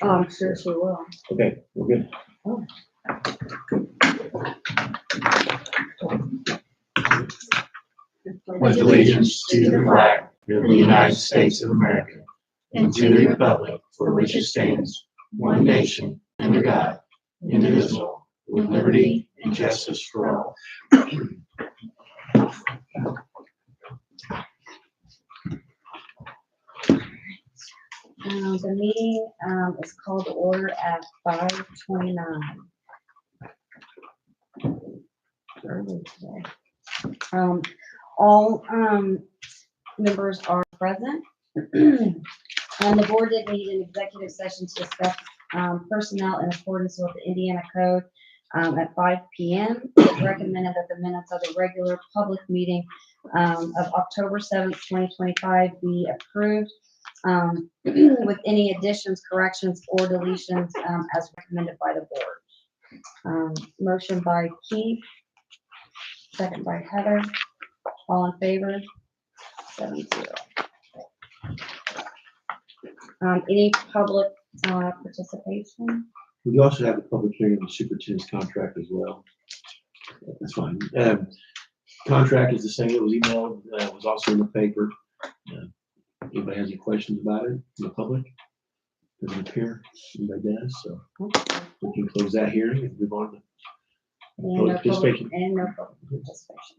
Oh, I'm sure she will. Okay, we're good. Oh. Pledge allegiance to the flag of the United States of America and to the republic for which it stands, one nation, under God, indivisible, with liberty and justice for all. The meeting is called to order at 5:29. Early today. All members are present. And the board did meet in executive session to discuss personnel in accordance with the Indiana Code at 5 p.m. It was recommended that the minutes of the regular public meeting of October 7th, 2025 be approved with any additions, corrections, or deletions as recommended by the board. Motion by Keith, second by Heather. All in favor? 7-0. Any public participation? We also have a public hearing on the superintendent's contract as well. That's fine. Contract is the same. It was emailed, was also in the paper. Anybody has any questions about it in the public? Doesn't appear anybody does, so we can close that hearing and move on to public participation. And no public participation.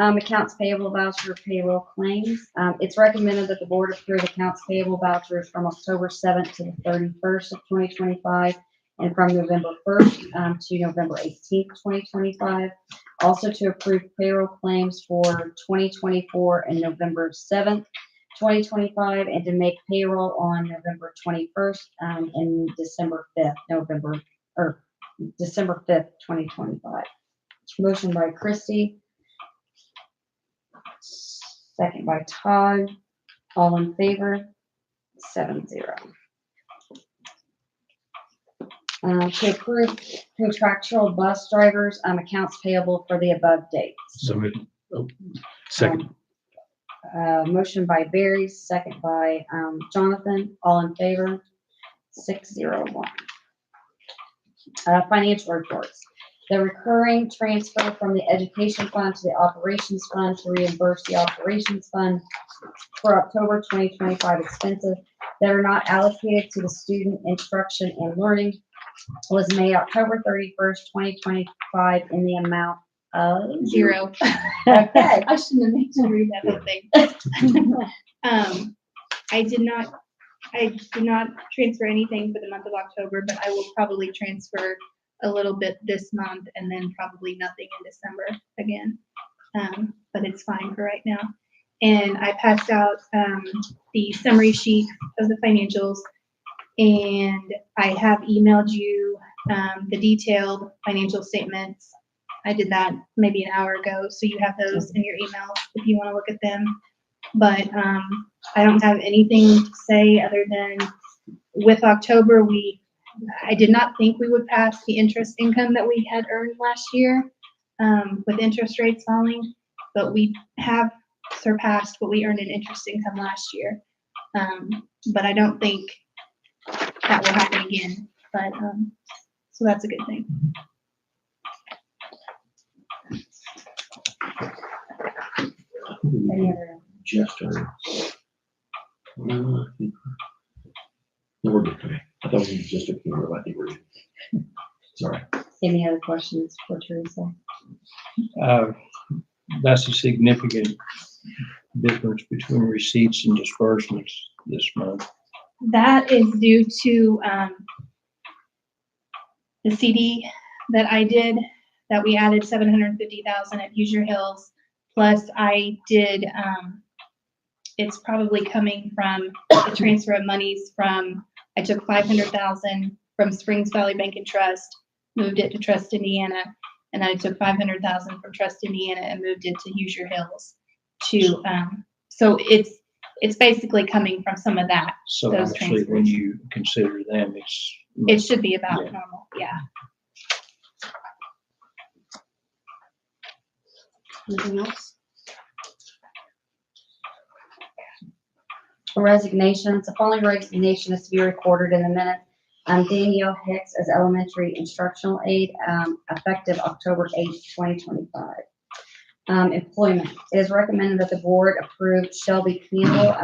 Accounts payable voucher payroll claims. It's recommended that the board approve accounts payable vouchers from October 7th to the 31st of 2025 and from November 1st to November 18th, 2025. Also to approve payroll claims for 2024 and November 7th, 2025, and to make payroll on November 21st and December 5th, December 5th, 2025. Motion by Christie. Second by Todd. All in favor? 7-0. To approve contractual bus drivers, accounts payable for the above dates. So moved. Second. Motion by Barry, second by Jonathan. All in favor? 6-0-1. Financial reports. The recurring transfer from the education fund to the operations fund to reimburse the operations fund for October 2025 expenses that are not allocated to the student instruction and learning was made October 31st, 2025 in the amount of $0. Okay. I shouldn't have made you read that whole thing. I did not transfer anything for the month of October, but I will probably transfer a little bit this month and then probably nothing in December again. But it's fine for right now. And I passed out the summary sheet of the financials, and I have emailed you the detailed financial statements. I did that maybe an hour ago, so you have those in your email if you want to look at them. But I don't have anything to say other than with October, I did not think we would pass the interest income that we had earned last year with interest rates falling, but we have surpassed what we earned in interest income last year. But I don't think that will happen again. But so that's a good thing. Any other? Just started. No, we're good. Okay. I thought we just took care of it. I think we're good. Sorry. Any other questions for Teresa? That's a significant difference between receipts and disbursements this month. That is due to the CD that I did, that we added $750,000 at Hoosier Hills. Plus I did, it's probably coming from the transfer of monies from, I took $500,000 from Springs Valley Bank and Trust, moved it to Trust Indiana, and then I took $500,000 from Trust Indiana and moved it to Hoosier Hills. So it's basically coming from some of that. So those actually, transfers. when you consider them, It should be about Yeah. normal, yeah. Anything else? Resignations, the following resignation is to be recorded in the minutes. Danielle Hicks as elementary instructional aide, effective October 8th, 2025. Employment, it is recommended that the board approve Shelby Campbell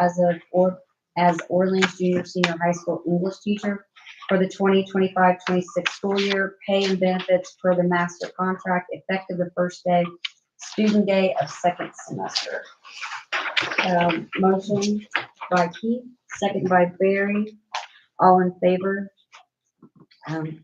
as Orleans Junior Senior High School English teacher for the 2025-26 school year, pay and benefits per the master contract, effective the first day, student day of second semester. Motion by Keith, second by Barry, all in favor, 7-0.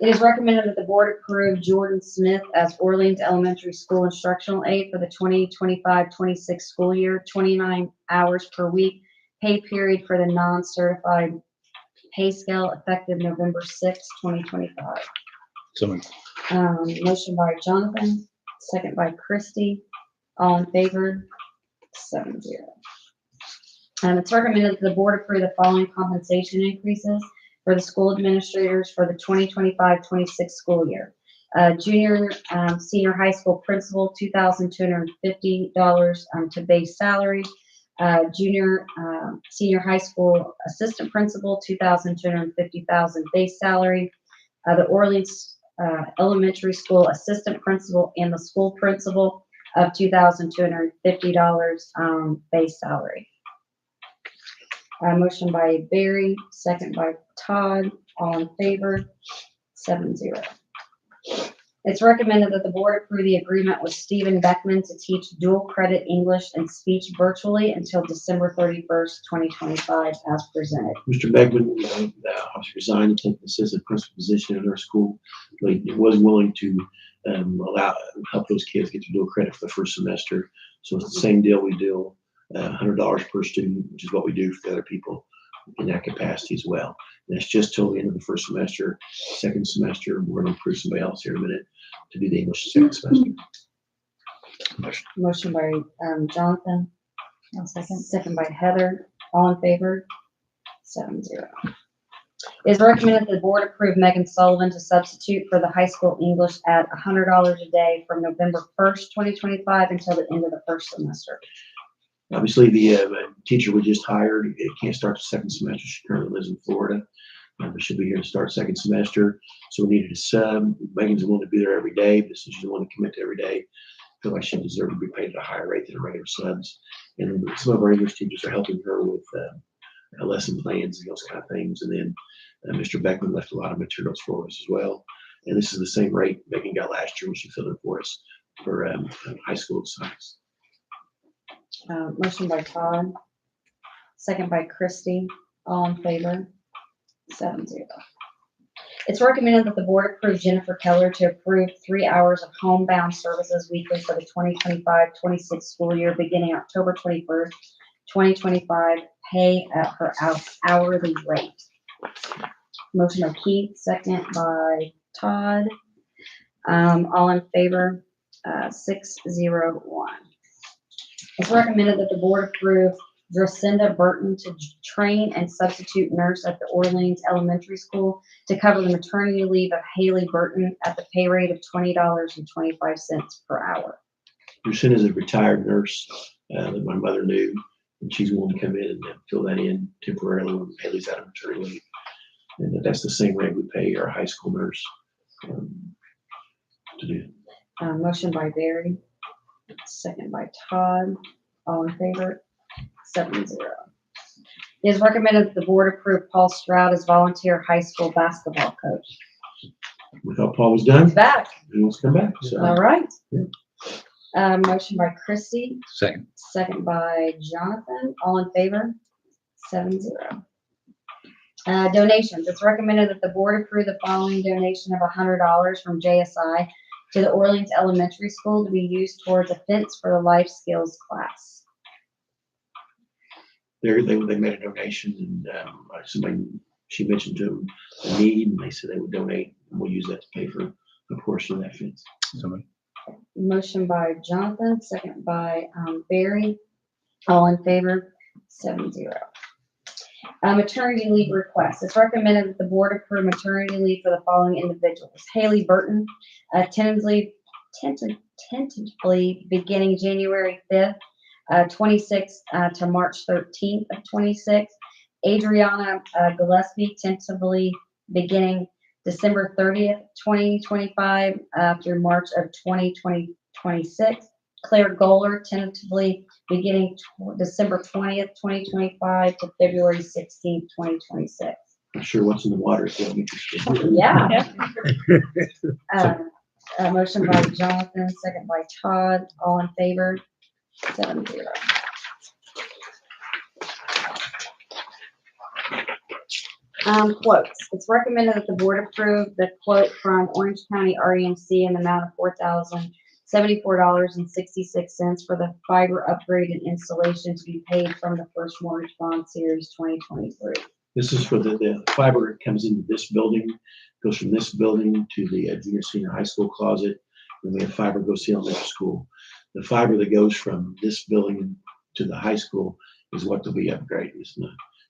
It is recommended that the board approve Jordan Smith as Orleans Elementary School instructional aide for the 2025-26 school year, 29 hours per week, pay period for the non-certified pay scale effective November 6th, 2025. So moved. Motion by Jonathan, second by Christie, all in favor, 7-0. It's recommended that the board approve the following compensation increases for the school administrators for the 2025-26 school year. Junior, senior high school principal, $2,250 to base salary. Junior, senior high school assistant principal, $2,250,000 base salary. The Orleans elementary school assistant principal and the school principal of $2,250 base salary. Motion by Barry, second by Todd, all in favor, 7-0. It's recommended that the board approve the agreement with Stephen Beckman to teach dual credit English and speech virtually until December 31st, 2025, as presented. Mr. Beckman, obviously resigned to take the assistant principal position in our school, but he was willing to help those kids get to dual credit for the first semester. So it's the same deal we do, $100 per student, which is what we do for the other people in that capacity as well. And it's just till the end of the first semester. Second semester, we're going to approve somebody else here in a minute to do the English second semester. Motion by Jonathan, second by Heather, all in favor, 7-0. It is recommended that the board approve Megan Sullivan to substitute for the high school English at $100 a day from November 1st, 2025 until the end of the first semester. Obviously, the teacher we just hired can't start the second semester. She currently lives in Florida. But she'll be here to start second semester. So we needed a sub. Megan's willing to be there every day, but since she's willing to commit to every day, I feel like she deserves to be paid at a higher rate than the regular subs. And some of our English teachers are helping her with lesson plans and those kind of things. And then Mr. Beckman left a lot of materials for us as well. And this is the same rate Megan got last year when she filled in for us for high school science. Motion by Todd, second by Christie, all in favor, 7-0. It's recommended that the board approve Jennifer Keller to approve 3 hours of homebound services weekly for the 2025-26 school year beginning October 21st, 2025, pay at her hourly rate. Motion by Keith, second by Todd, all in favor, 6-0-1. It's recommended that the board approve Dracinda Burton to train and substitute nurse at the Orleans Elementary School to cover the maternity leave of Haley Burton at the pay rate of $20.25 per hour. Lucinda is a retired nurse that my mother knew, and she's willing to come in and fill that in temporarily when Haley's out of maternity leave. And that's the same rate we pay our high school nurse to do. Motion by Barry, second by Todd, all in favor, 7-0. It is recommended that the board approve Paul Stroud as volunteer high school basketball coach. We thought Paul was done. He's back. He wants to come back. So All right. Yeah. Motion by Christie, Second. second by Jonathan, all in favor, 7-0. Donations. It's recommended that the board approve the following donation of $100 from JSI to the Orleans Elementary School to be used towards a fence for the life skills class. they made a donation, and she mentioned to them a need, and they said they would donate, and we'll use that to pay for a portion of that fence. Somebody. Motion by Jonathan, second by Barry, all in favor, 7-0. Maternity leave request. It's recommended that the board approve maternity leave for the following individuals. Haley Burton, tentatively beginning January 5th 26 to March 13th of 26. Adriana Gillespie, tentatively beginning December 30th, 2025 through March of 2026. Claire Goller, tentatively beginning December 20th, 2025 to February 16th, 2026. I'm sure what's in the water is going to be interesting. Yeah. Motion by Jonathan, second by Todd, all in favor? 7-0. Quotes. It's recommended that the board approve the quote from Orange County REMC in the amount of $4,074.66 for the fiber upgrade and installation to be paid from the First Mortgage Bond Series 2023. This is for the fiber that comes into this building, goes from this building to the junior senior high school closet. Then we have fiber goes to the elementary school. The fiber that goes from this building to the high school is what they'll be upgrading.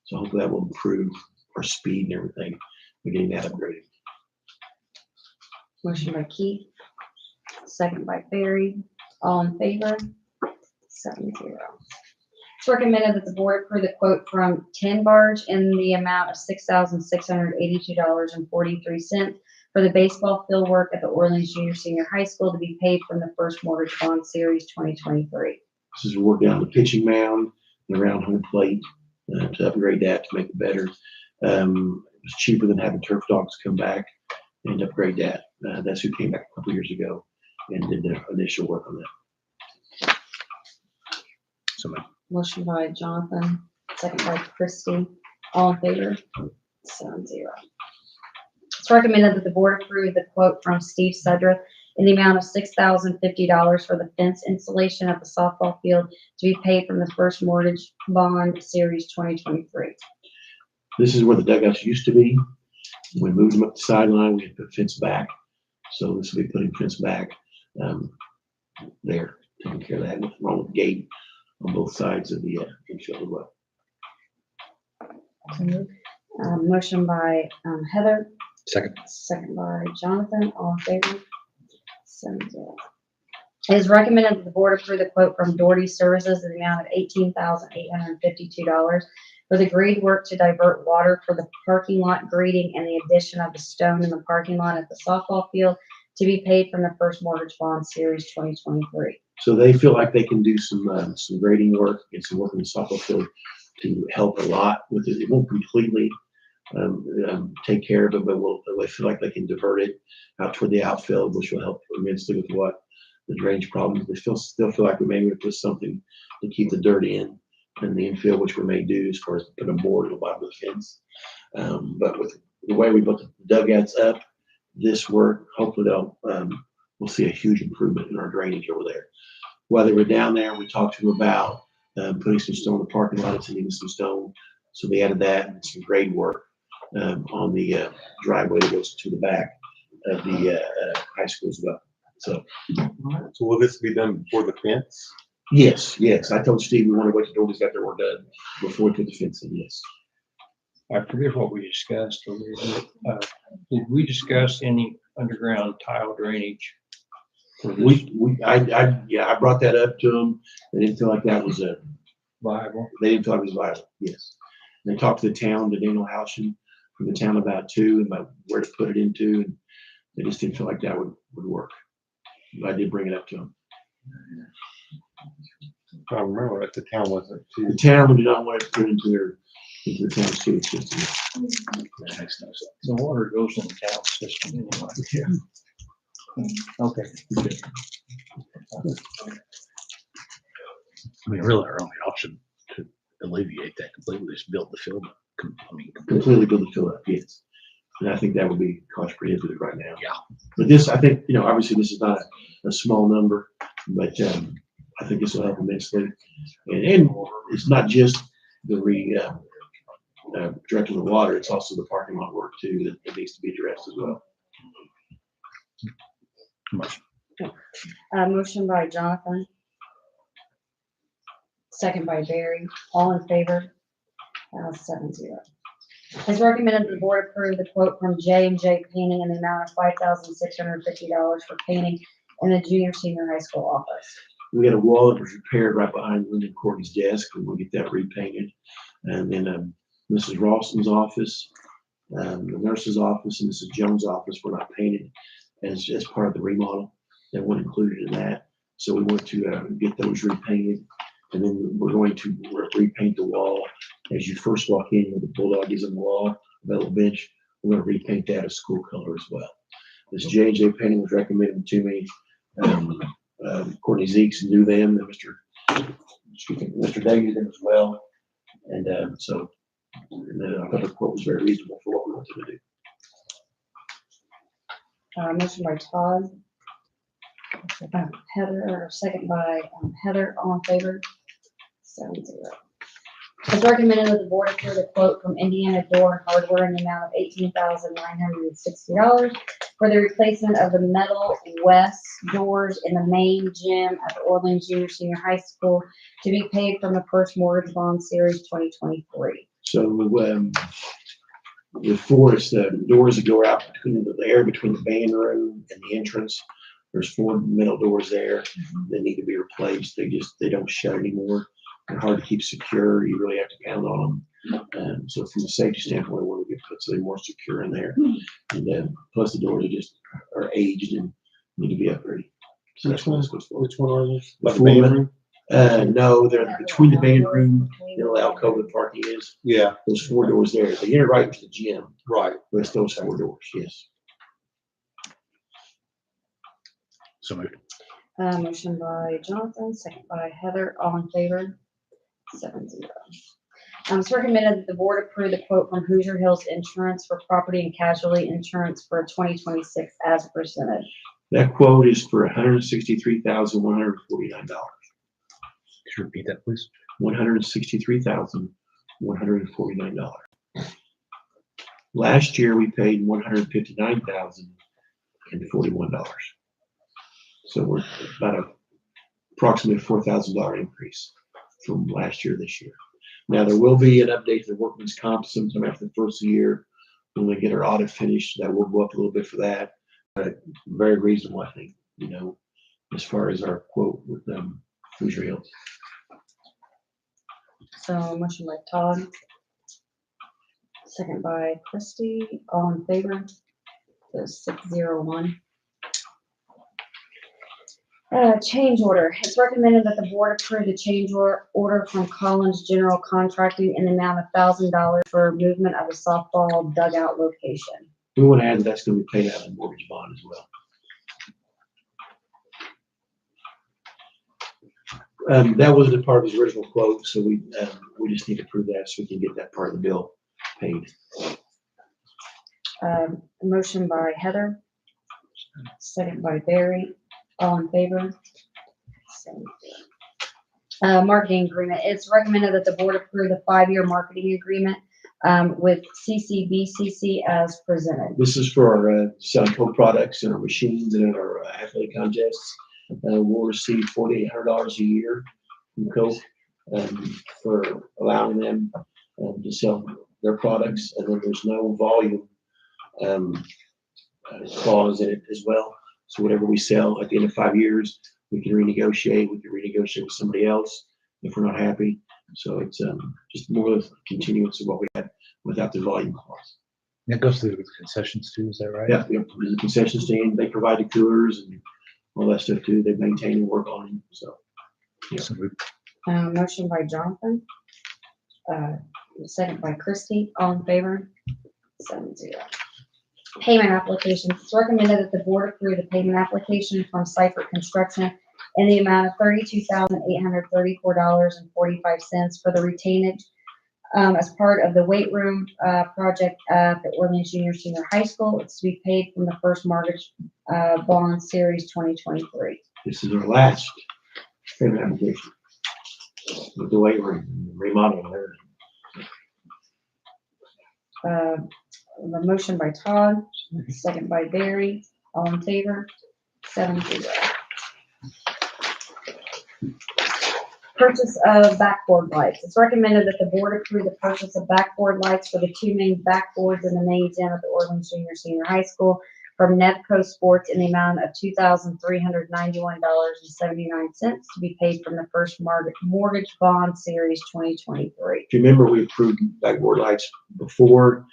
So hopefully that will improve our speed and everything. We're getting that upgraded. Motion by Keith, second by Barry, all in favor? 7-0. It's recommended that the board approve the quote from Tin Barge in the amount of $6,682.43 for the baseball field work at the Orleans Junior Senior High School to be paid from the First Mortgage Bond Series 2023. This is work down the pitching mound and around home plate to upgrade that to make it better. It was cheaper than having turf dogs come back and upgrade that. That's who came back a couple years ago and did the initial work on that. Motion by Jonathan, second by Christie, all in favor? 7-0. It's recommended that the board approve the quote from Steve Sudreth in the amount of $6,050 for the fence installation at the softball field to be paid from the First Mortgage Bond Series 2023. This is where the dugouts used to be. We moved them up the sideline. We had to put fence back. So this will be putting fence back there, taking care of that, along with the gate on both sides of the infield as well. Motion by Heather, Second. second by Jonathan, all in favor? 7-0. It is recommended that the board approve the quote from Doherty Services in the amount of $18,852 for the grade work to divert water for the parking lot grading and the addition of the stone in the parking lot at the softball field to be paid from the First Mortgage Bond Series 2023. So they feel like they can do some grading work and some work in the softball field to help a lot with it. It won't completely take care of it, but they feel like they can divert it out toward the outfield, which will help immensely with what the drainage problems. They still feel like we may need to put something to keep the dirt in the infield, which we may do as far as put a board at the bottom of the fence. But with the way we built the dugouts up, this work, hopefully we'll see a huge improvement in our drainage over there. While they were down there, we talked to them about putting some stone in the parking lot, and needing some stone. So they added that and some grade work on the driveway that goes to the back of the high school as well. So will this be done before the fence? yes. I told Steve we want to wait till Doherty's got their work done before we put the fence in. Yes. I forget what we discussed. Did we discuss any underground tile drainage? For this I brought that up to them. They didn't feel like that was viable? they didn't feel like it was viable. Yes. And they talked to the town, to Daniel Houchen from the town about where to put it into, and they just didn't feel like that would work. But I did bring it up to them. I remember that the town wasn't too. The town did not want to put it into the town sewage system. That makes no sense. The water goes in the town system anyway. Yeah. Okay. I mean, really, our only option to alleviate that completely is build the field up. Completely build the fill up, yes. And I think that would be cost prohibitive right now. Yeah. But this, I think, obviously this is not a small number, but I think this will help immensely. And it's not just the directing the water, it's also the parking lot work too that needs to be addressed as well. Motion by Jonathan, second by Barry, all in favor? 7-0. It's recommended that the board approve the quote from J&J Painting in the amount of $5,650 for painting in the junior senior high school office. We had a wall that was repaired right behind Lyndon Courtney's desk, and we'll get that repainted. And then Mrs. Ralston's office, the nurse's office, and Mrs. Jones' office were not painted as part of the remodel. That wasn't included in that. So we want to get those repainted. And then we're going to repaint the wall. As you first walk in, where the bulldog is on the wall, the little bench, we're going to repaint that a school color as well. This J&J painting was recommended to me. Courtney Zeeks knew them, and Mr. Day knew them as well. And so I thought the quote was very reasonable for what we wanted to do. Motion by Todd. Heather, or second by Heather, all in favor? 7-0. It's recommended that the board approve a quote from Indiana Door and Hardware in the amount of $18,960 for the replacement of the metal west doors in the main gym at the Orleans Junior Senior High School to be paid from the First Mortgage Bond Series 2023. So the four is the doors that go out between the air between the band room and the entrance. There's 4 metal doors there that need to be replaced. They don't shut anymore. They're hard to keep secure. You really have to pound on them. So from a safety standpoint, we want to get something more secure in there. And plus the doors are aged and need to be upgraded. So that's what this goes for. Which one are those? The Like the band four- room? No, they're between the band room, the little alcove the parking is. Yeah, Those 4 doors there. They enter right into the gym, right. but it's those 4 doors, yes. So moved. Motion by Jonathan, second by Heather, all in favor? 7-0. It's recommended that the board approve the quote from Hoosier Hills Insurance for property and casualty insurance for 2026 as presented. That quote is for $163,149. Could you repeat that, please? $163,149. Last year, we paid $159,041. So we're about approximately $4,000 increase from last year to this year. Now, there will be an update to the workman's comp sometime after the first of the year. When we get our audit finished, that will go up a little bit for that. But very reasonable, I think, as far as our quote with Hoosier Hills. So motion by Todd, second by Christie, all in favor? So 6-0-1. Change order. It's recommended that the board approve the change order from Collins General Contracting in the amount of $1,000 for movement of a softball dugout location. We want to add that's going to be paid out of the mortgage bond as well. That wasn't a part of his original quote, so we just need to prove that so we can get that part of the bill paid. Motion by Heather, second by Barry, all in favor? Marketing agreement. It's recommended that the board approve the 5-year marketing agreement with CCBCC as presented. This is for our selling cold products and our machines and our athletic contests. We'll receive $4,800 a year from Coke for allowing them to sell their products, and then there's no volume clause in it as well. So whatever we sell at the end of 5 years, we can renegotiate. We can renegotiate with somebody else if we're not happy. So it's just more of a continuance of what we had without the volume clause. That goes through the concessions too, is that right? Yeah, there's a concession stand. They provide the coolers and all that stuff too. They maintain and work on them. So So moved. Motion by Jonathan, second by Christie, all in favor? 7-0. Payment applications. It's recommended that the board approve the payment application from Cypher Construction in the amount of $32,834.45 for the retainage as part of the weight room project at the Orleans Junior Senior High School. It's to be paid from the First Mortgage Bond Series 2023. this is our last payment application with the weight room remodeling and everything. The motion by Todd, second by Barry, all in favor? 7-0. Purchase of backboard lights. It's recommended that the board approve the purchase of backboard lights for the 2 main backboards in the main gym at the Orleans Junior Senior High School from Nevco Sports in the amount of $2,391.79 to be paid from the First Mortgage Bond Series 2023. If you remember, we approved backboard lights before,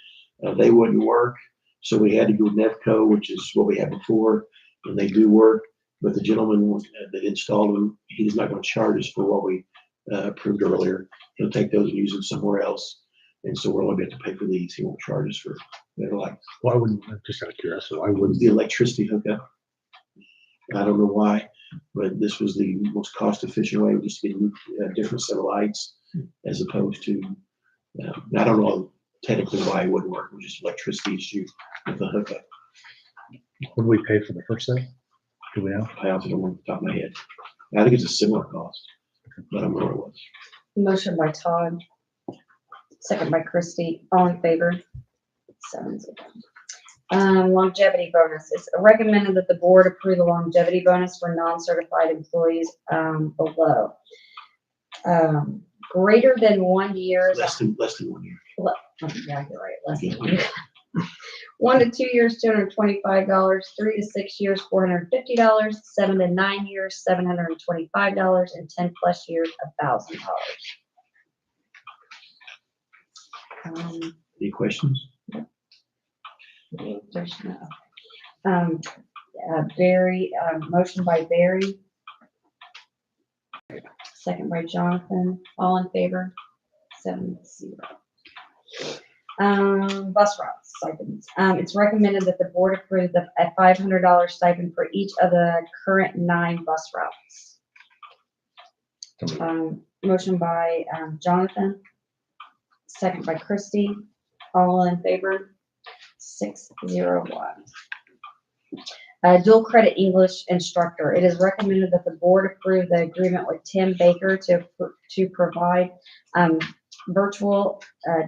they wouldn't work. So we had to go with Nevco, which is what we had before, and they do work. But the gentleman that installed them, he's not going to charge us for what we approved earlier. He'll take those and use them somewhere else. And so we're only going to pay for these. He won't charge us for their lights. Why wouldn't, just out of curiosity, why wouldn't The electricity hookup. I don't know why, but this was the most cost efficient way, just to get a different set of lights as opposed to, I don't know technically why it wouldn't work. It was just electricity issue with the hookup. would we pay for the first set? Do we know? I also don't know off the top of my head. I think it's a similar cost, but I don't know what it was. Motion by Todd, second by Christie. All in favor? 7-0. Longevity bonus. It's recommended that the board approve the longevity bonus for non-certified employees below. Greater than 1 year. Less than 1 year. Yeah, you're right. Less than 1 year. 1 to 2 years, $225. 3 to 6 years, $450. 7 to 9 years, $725, and 10 plus years, $1,000. Any questions? There's no. Barry, motion by Barry. Second by Jonathan. All in favor? 7-0. Bus routes stipends. It's recommended that the board approve a $500 stipend for each of the current 9 bus routes. Motion by Jonathan. Second by Christie. All in favor? 6-0-1. Dual credit English instructor. It is recommended that the board approve the agreement with Tim Baker to provide virtual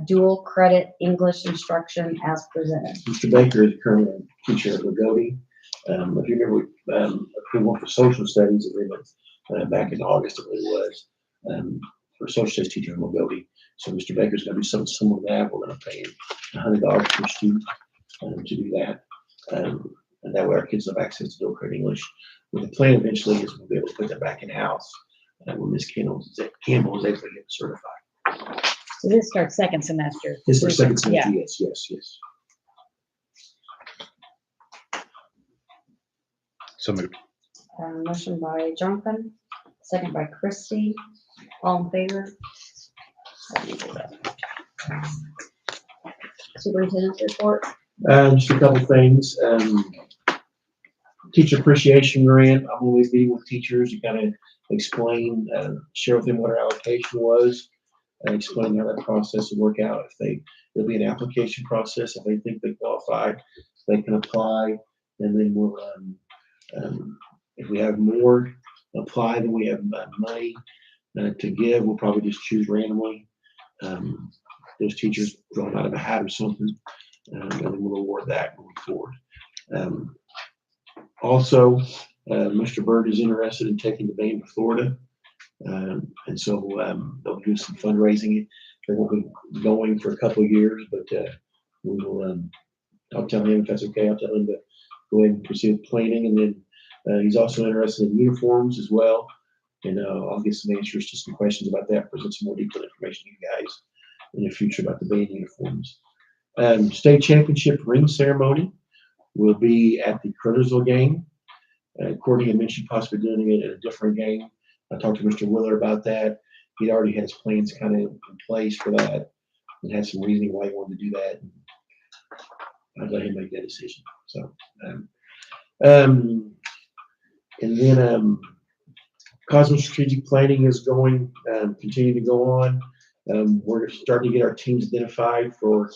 dual credit English instruction as presented. Mr. Baker is currently a teacher at Lagodi. If you remember, we approved one for social studies agreement back in August, I believe it was, for social studies teacher in Lagodi. So Mr. Baker's going to do something similar to that. We're going to pay him $100 per student to do that. And that way our kids have access to dual credit English. Well, the plan eventually is we'll be able to put that back in house when Ms. Campbell is able to get certified. So this starts second semester. This is our second Yeah. semester, yes. So moved. Motion by Jonathan, second by Christie. All in favor? 7-0. Superintendent's report. Just a couple things. Teacher appreciation grant. I'm always meeting with teachers to kind of explain, share with them what our allocation was, and explain how that process will work out. There'll be an application process. If they think they qualify, they can apply, and then we'll, if we have more apply than we have money to give, we'll probably just choose randomly. Those teachers drawn out of a hat or something, and then we'll award that going forward. Also, Mr. Bird is interested in taking the band to Florida. And so they'll do some fundraising. They won't be going for a couple of years, but we will, I'll tell him if that's okay. I'll tell him to go ahead and proceed with planning. And then he's also interested in uniforms as well. And I'll get some answers to some questions about that, present some more detailed information to you guys in the future about the band uniforms. State championship ring ceremony will be at the Kernersville game. Courtney had mentioned possibly doing it at a different game. I talked to Mr. Willer about that. He already has plans kind of in place for that and had some reasoning why he wanted to do that. I'd let him make that decision. So, and then Cosmo strategic planning is going, continue to go on. We're starting to get our teams identified for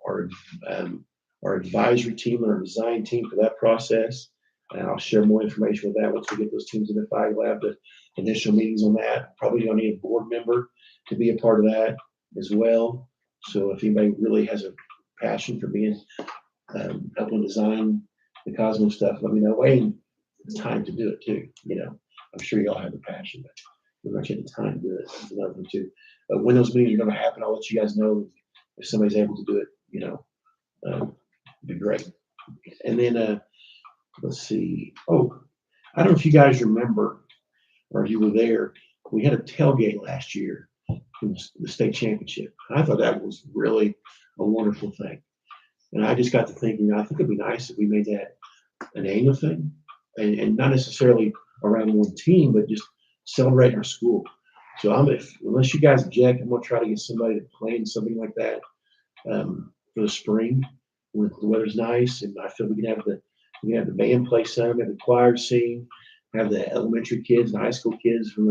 our advisory team and our design team for that process. And I'll share more information with that once we get those teams identified. We'll have the initial meetings on that. Probably gonna need a board member to be a part of that as well. So if anybody really has a passion for being, helping design the Cosmo stuff, let me know. Wayne, it's time to do it too. You know, I'm sure you all have the passion, but we're not getting time to do it. That's another one too. When those meetings are gonna happen, I'll let you guys know if somebody's able to do it, you know, it'd be great. And then, let's see, oh, I don't know if you guys remember, or if you were there, we had a tailgate last year in the state championship. I thought that was really a wonderful thing. And I just got to thinking, I think it'd be nice if we made that an annual thing, and not necessarily around one team, but just celebrating our school. So unless you guys object, I'm gonna try to get somebody to plan something like that for the spring when the weather's nice, and I feel we can have the band play some, have the choir sing, have the elementary kids and high school kids from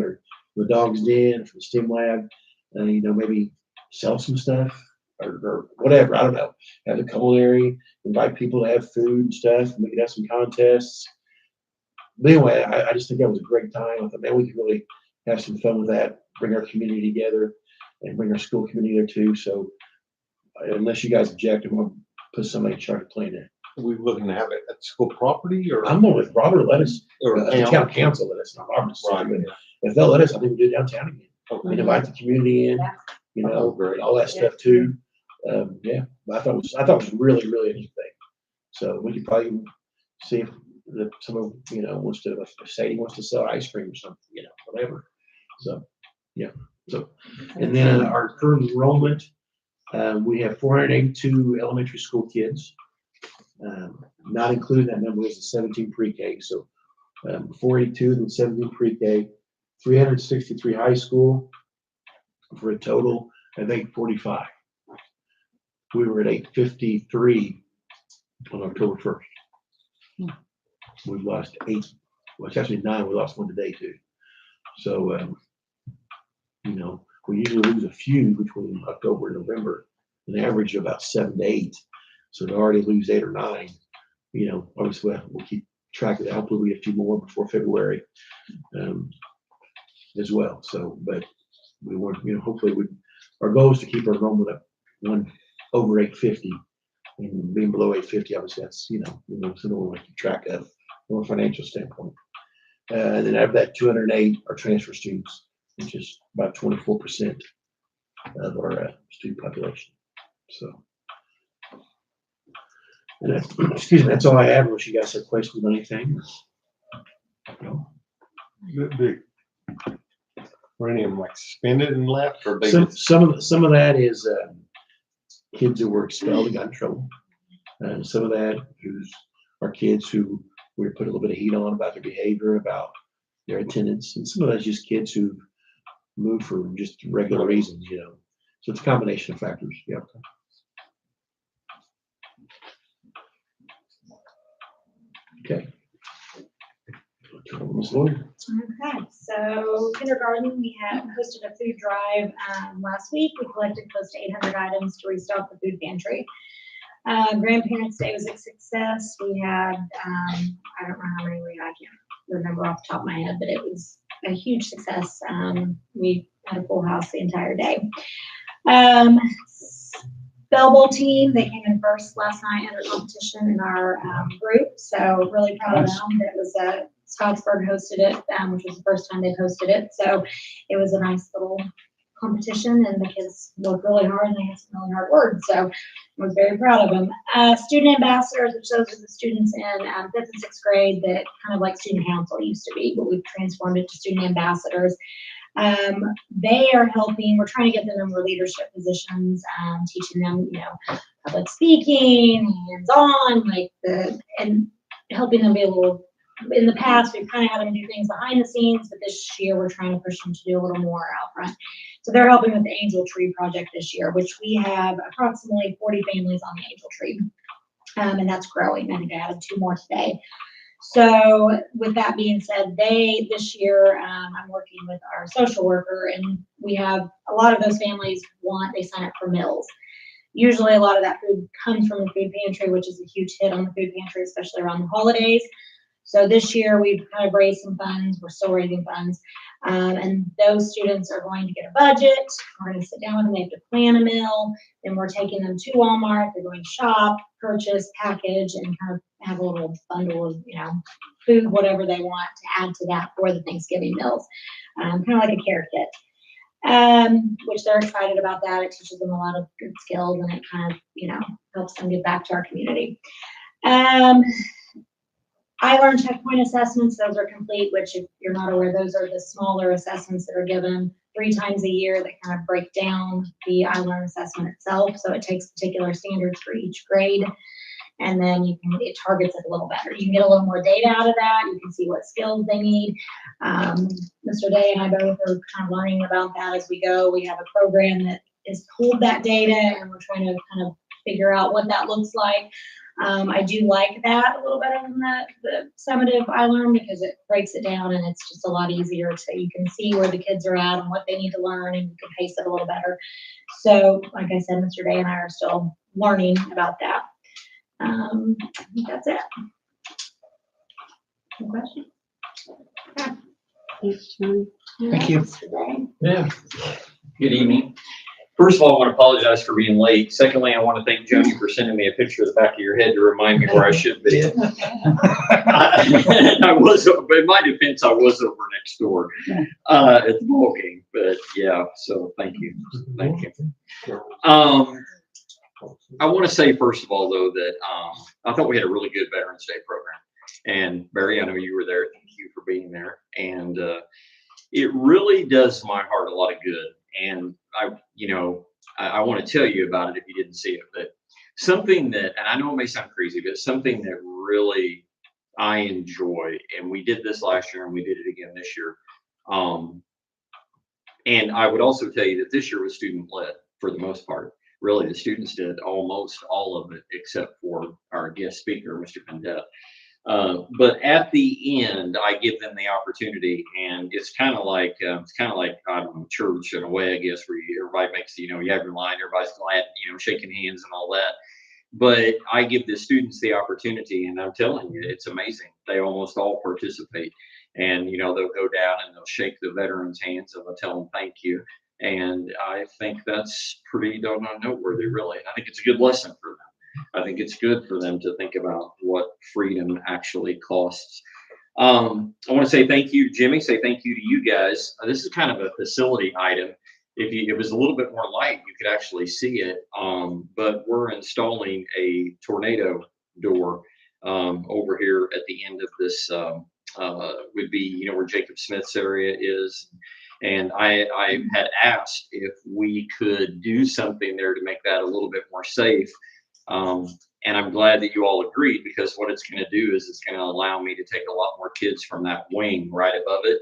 the Dog's Den, from the STEM Lab, maybe sell some stuff or whatever. I don't know. Have the culinary, invite people to have food and stuff. And we could have some contests. But anyway, I just think that was a great time. I thought, man, we could really have some fun with that, bring our community together and bring our school community there too. So unless you guys object, I'm going to put somebody in charge of playing that. Are we looking to have it at school property or? I'm going with Robert let us, or the town council let us, not Robert. Right, But yeah. if they'll let us, I think we'll do it downtown again. Okay. And invite the community in, Oh, great. all that stuff too. Yeah, but I thought it was really, really a neat thing. So we could probably see if someone, wants to, if Sadie wants to sell ice cream or something, whatever. So, yeah. So, and then our current enrollment, we have 482 elementary school kids. Not including that number is the 17 pre-K. So 482 and 17 pre-K, 363 high school for a total of 845. We were at 853 on October 1st. We've lost 8. Well, it's actually 9. We lost one today too. So, we usually lose a few between October and November, an average of about 7 to 8. So to already lose 8 or 9, obviously we'll keep track of that. Hopefully we get a few more before February as well. So, but we want, hopefully our goal is to keep our enrollment up one over 850, and being below 850, obviously that's, something we want to keep track of from a financial standpoint. And then out of that 208 are transfer students, which is about 24% of our student population. So, and that's all I have. Unless you guys have questions on anything. No. Were any of them like suspended and left, or they Some of that is kids who were expelled and got in trouble, and some of that are kids who we put a little bit of heat on about their behavior, about their attendance, and some of that's just kids who moved for just regular reasons, So it's a combination of factors. Yeah. Okay. Ms. Lloyd. Okay, so kindergarten, we had hosted a food drive last week. We collected close to 800 items to restock the food pantry. Grandparents' Day was a success. We had, I don't know how many I can't remember off the top of my head, but it was a huge success. We had a full house the entire day. Bell Bowl team, they came in first last night under competition in our group, so really proud of them. It was Scottsburg hosted it, which was the first time they've hosted it, so it was a nice little competition, and the kids worked really hard and they had some really hard words, so I was very proud of them. Student ambassadors, which those are the students in 5th and 6th grade that kind of like student council used to be, but we've transformed it to student ambassadors. They are helping, we're trying to get them in more leadership positions, teaching them, public speaking, hands-on, and helping them be a little, in the past, we've kind of had them do things behind the scenes, but this year we're trying to push them to do a little more out front. So they're helping with the Angel Tree project this year, which we have approximately 40 families on the Angel Tree. And that's growing. I think I added 2 more today. So with that being said, this year, I'm working with our social worker, and we have a lot of those families they sign up for meals. Usually a lot of that food comes from the food pantry, which is a huge hit on the food pantry, especially around the holidays. So this year we've kind of raised some funds. We're still raising funds. And those students are going to get a budget. We're going to sit down with them. They have to plan a meal. Then we're taking them to Walmart. They're going to shop, purchase, package, and kind of have a little bundle of, food, whatever they want to add to that for the Thanksgiving meals. Kind of like a care kit, which they're excited about that. It teaches them a lot of good skills, and it kind of, helps them get back to our community. iLearn checkpoint assessments, those are complete, which if you're not aware, those are the smaller assessments that are given 3 times a year that kind of break down the iLearn assessment itself. So it takes particular standards for each grade. And then it targets it a little better. You can get a little more data out of that. You can see what skills they need. Mr. Day and I both are kind of learning about that as we go. We have a program that has pulled that data and we're trying to kind of figure out what that looks like. I do like that a little better than the summative iLearn because it breaks it down and it's just a lot easier so you can see where the kids are at and what they need to learn and you can pace it a little better. So like I said, Mr. Day and I are still learning about that. I think that's it. Any questions? Thanks, John. Thank you. Mr. Day. Yeah. Good evening. First of all, I want to apologize for being late. Secondly, I want to thank Jody for sending me a picture of the back of your head to remind me where I should be. I was, in my defense, I was over next door at the ball game, but yeah, so thank you. Thank you. I want to say, first of all, though, that I thought we had a really good Veterans Day program. And Barry, I know you were there. Thank you for being there. And it really does my heart a lot of good. And I want to tell you about it if you didn't see it, but something that, and I know it may sound crazy, but something that really I enjoy, and we did this last year and we did it again this year. And I would also tell you that this year was student led for the most part. Really, the students did almost all of it except for our guest speaker, Mr. Pendette. But at the end, I give them the opportunity, and it's kind of like I don't know, church in a way, I guess, where everybody makes you have your line, everybody's glad, shaking hands and all that. But I give the students the opportunity, and I'm telling you, it's amazing. They almost all participate, and they'll go down and they'll shake the veterans' hands and they'll tell them thank you. And I think that's pretty doggone noteworthy, really. And I think it's a good lesson for them. I think it's good for them to think about what freedom actually costs. I want to say thank you, Jimmy. Say thank you to you guys. This is kind of a facility item. If it was a little bit more light, you could actually see it. But we're installing a tornado door over here at the end of this. Would be where Jacob Smith's area is. And I had asked if we could do something there to make that a little bit more safe. And I'm glad that you all agreed, because what it's going to do is it's going to allow me to take a lot more kids from that wing right above it.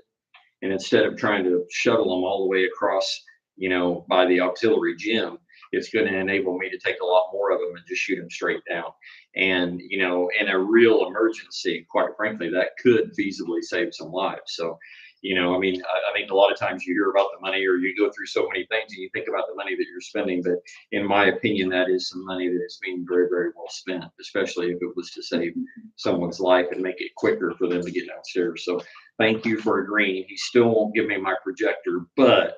And instead of trying to shuttle them all the way across, by the auxiliary gym, it's going to enable me to take a lot more of them and just shoot them straight down. And, in a real emergency, quite frankly, that could feasibly save some lives. So, I think a lot of times you hear about the money, or you go through so many things and you think about the money that you're spending. But in my opinion, that is some money that is being very, very well spent, especially if it was to save someone's life and make it quicker for them to get downstairs. So thank you for agreeing. He still won't give me my projector, but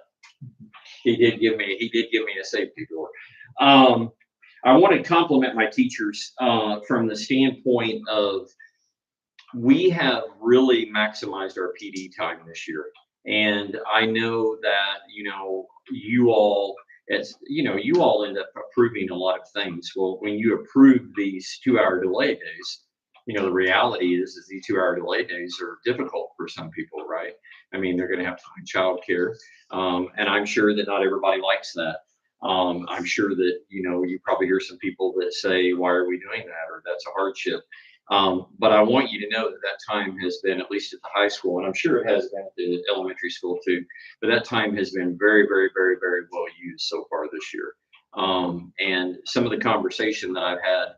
he did give me a safety door. I want to compliment my teachers from the standpoint of, we have really maximized our PD time this year. And I know that, you all end up approving a lot of things. Well, when you approve these 2-hour delay days, the reality is these 2-hour delay days are difficult for some people, right? I mean, they're going to have to find childcare. And I'm sure that not everybody likes that. I'm sure that, you probably hear some people that say, why are we doing that? Or that's a hardship. But I want you to know that time has been, at least at the high school, and I'm sure it has been at the elementary school too, but that time has been very, very, very, very well used so far this year. And some of the conversation that I've had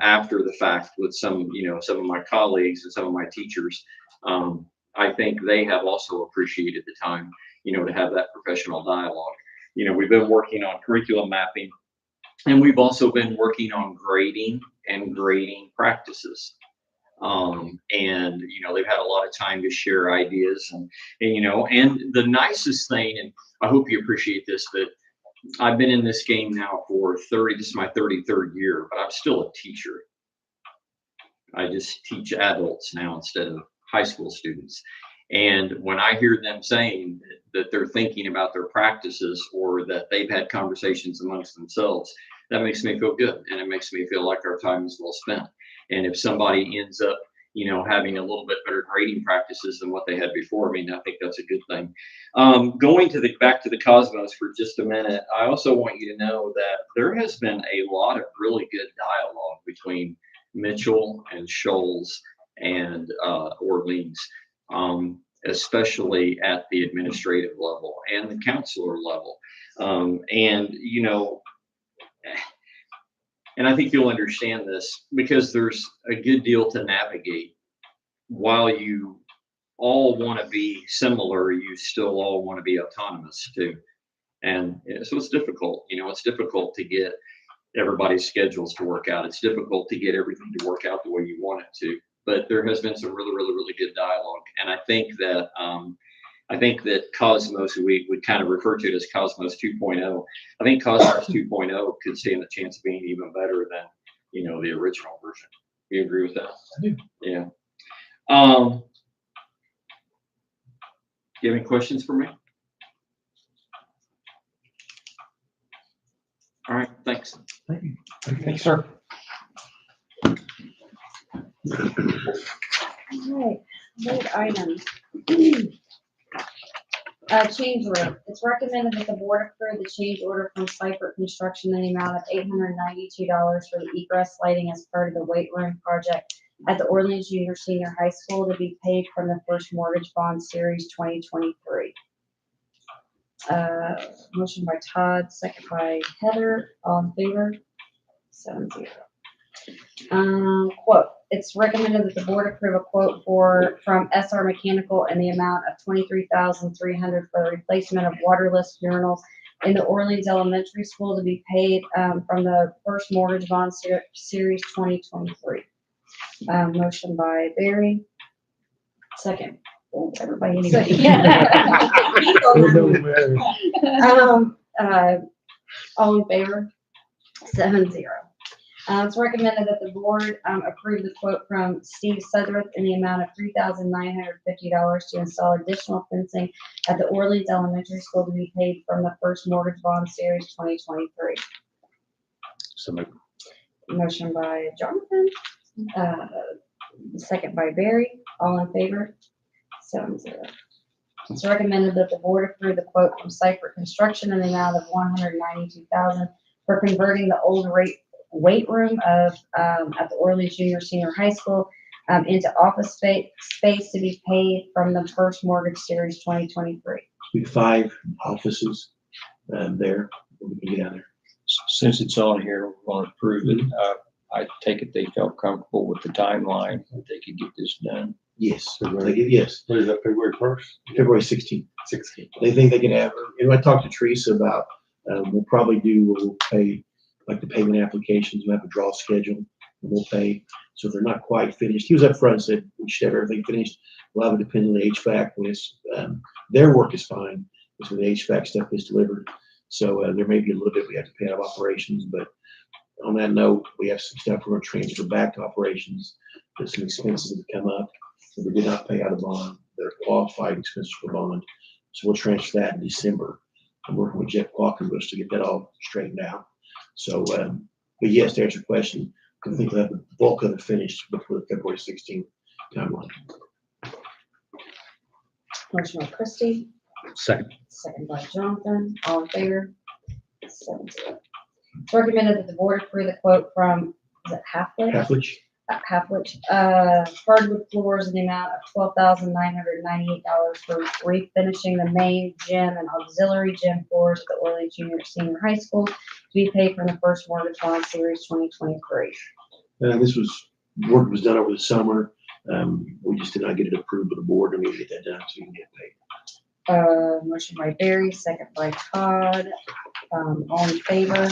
after the fact with some of my colleagues and some of my teachers, I think they have also appreciated the time, to have that professional dialogue. We've been working on curriculum mapping, and we've also been working on grading and grading practices. And, they've had a lot of time to share ideas and the nicest thing, and I hope you appreciate this, but I've been in this game now for this is my 33rd year, but I'm still a teacher. I just teach adults now instead of high school students. And when I hear them saying that they're thinking about their practices, or that they've had conversations amongst themselves, that makes me feel good. And it makes me feel like our time is well spent. And if somebody ends up, having a little bit better grading practices than what they had before, I mean, I think that's a good thing. Going back to the Cosmos for just a minute, I also want you to know that there has been a lot of really good dialogue between Mitchell and Shoals and Orleans, especially at the administrative level and the counselor level. And I think you'll understand this because there's a good deal to navigate. While you all want to be similar, you still all want to be autonomous too. And so it's difficult. It's difficult to get everybody's schedules to work out. It's difficult to get everything to work out the way you want it to. But there has been some really, really, really good dialogue. And I think that Cosmos, we would kind of refer to it as Cosmos 2.0. I think Cosmos 2.0 could stand a chance of being even better than, the original version. Do you agree with that? I do. Yeah. Do you have any questions for me? All right, thanks. Thank you. Thanks, sir. All right, third item. Change order. It's recommended that the board approve the change order from Seifert Construction in the amount of $892 for the egress lighting as part of the weight room project at the Orleans Junior Senior High School to be paid from the First Mortgage Bond Series 2023. Motion by Todd, second by Heather. All in favor? 7-0. Quote. It's recommended that the board approve a quote from SR Mechanical in the amount of $23,300 for the replacement of waterless urinals in the Orleans Elementary School to be paid from the First Mortgage Bond Series 2023. Motion by Barry. Second. Oh, everybody. All in favor? 7-0. It's recommended that the board approve the quote from Steve Sudworth in the amount of $3,950 to install additional fencing at the Orleans Elementary School to be paid from the First Mortgage Bond Series 2023. Motion by Jonathan, second by Barry. All in favor? 7-0. It's recommended that the board approve the quote from Seifert Construction in the amount of $192,000 for converting the old weight room of at the Orleans Junior Senior High School into office space to be paid from the First Mortgage Series 2023. We have 5 offices there. We can get out there. Since it's on here, we're going to approve it. I take it they felt comfortable with the timeline that they could get this done. Yes. Yes. What is that, February 1st? February 16th. 16th. They think they can have, I talked to Teresa about, we'll pay like the payment applications, we have a draw schedule, and we'll pay. So if they're not quite finished, he was up front and said, we should have everything finished. We'll have it depend on the HVAC. Their work is fine. It's when the HVAC stuff is delivered. So there may be a little bit we have to pay out of operations, but on that note, we have some stuff we're going to transfer back to operations. There's some expenses that come up that we did not pay out of bond. They're qualified expenses for bond. So we'll transfer that in December. I'm working with Jeff Qualkenbush to get that all straightened out. So, but yes, to answer your question, I think we'll have the bulk of it finished before the February 16th timeline. Motion by Christie, Second. second by Jonathan. All in favor? 7-0. It's recommended that the board approve the quote from, is it Halfwich? Halfwich, hardwood floors in the amount of $12,998 for refinishing the main gym and auxiliary gym floors at the Orleans Junior Senior High School to be paid from the First Mortgage Bond Series 2023. This work was done over the summer. We just did not get it approved by the board, and we get that done so you can get paid. Motion by Barry, second by Todd. All in favor?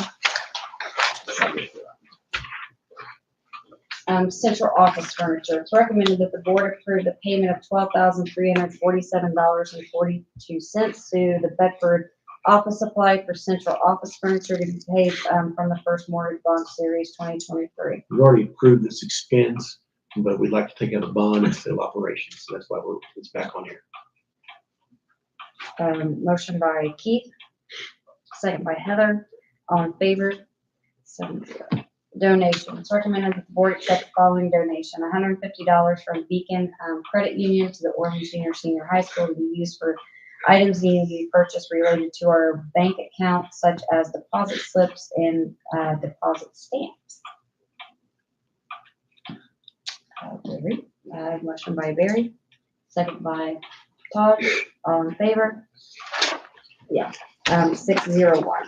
Central office furniture. It's recommended that the board approve the payment of $12,347.42 to the Bedford Office Supply for central office furniture to be paid from the First Mortgage Bond Series 2023. We've already approved this expense, but we'd like to take out a bond and still operations. So that's why it's back on here. Motion by Keith, second by Heather. All in favor? 7-0. Donations. It's recommended that the board accept the following donation, $150 from Beacon Credit Union to the Orange Senior High School to be used for items needing to be purchased related to our bank account, such as deposit slips and deposit stamps. Motion by Barry, second by Todd, all in favor? Yeah, 601.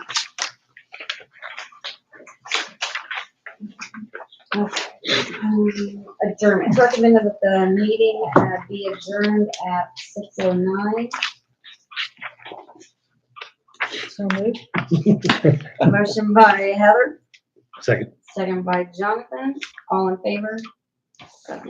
Adjournment. It's recommended that the meeting be adjourned at 6:09. So moved. Motion by Heather, Second. second by Jonathan, all in favor? That's